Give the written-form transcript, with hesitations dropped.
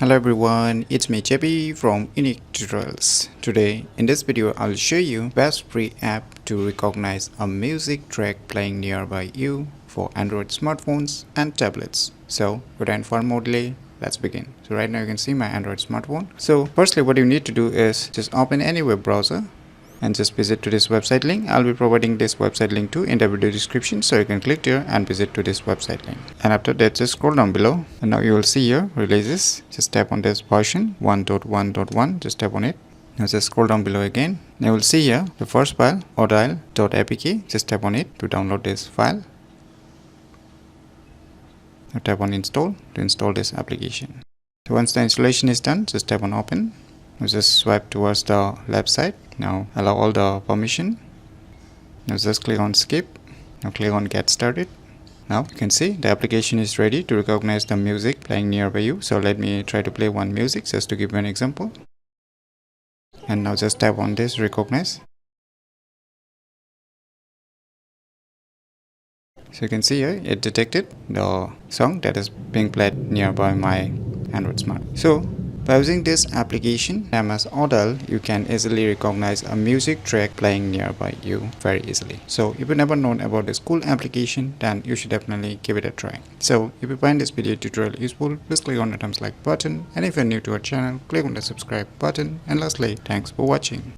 Hello everyone, it's me JP from Unique Tutorials. Today in this video I'll show you best free app to recognize a music track playing nearby you for Android smartphones and tablets. So without further more delay, let's begin. So right now you can see my Android smartphone. So firstly what you need to do is just open any web browser and just visit to this website link. I'll be providing this website link too in the video description, so you can click here and visit to this website link. And after that, just scroll down below and now you will see here releases. Just tap on this version 1.1.1, just tap on it. Now just scroll down below again. Now you will see here the first file, audial.apk. Just tap on it to download this file. Now tap on install to install this application. So once the installation is done, just tap on open. Now just swipe towards the left side. Now allow all the permission. Now just click on skip. Now click on get started. Now you can see the application is ready to recognize the music playing nearby you. So let me try to play one music just to give you an example. And now just tap on this recognize. So you can see here it detected the song that is being played nearby my Android Smart. So by using this application MS Audial, you can easily recognize a music track playing nearby you very easily. So if you never known about this cool application, then you should definitely give it a try. So if you find this video tutorial useful, please click on the thumbs like button, and if you're new to our channel, click on the subscribe button, and lastly, thanks for watching.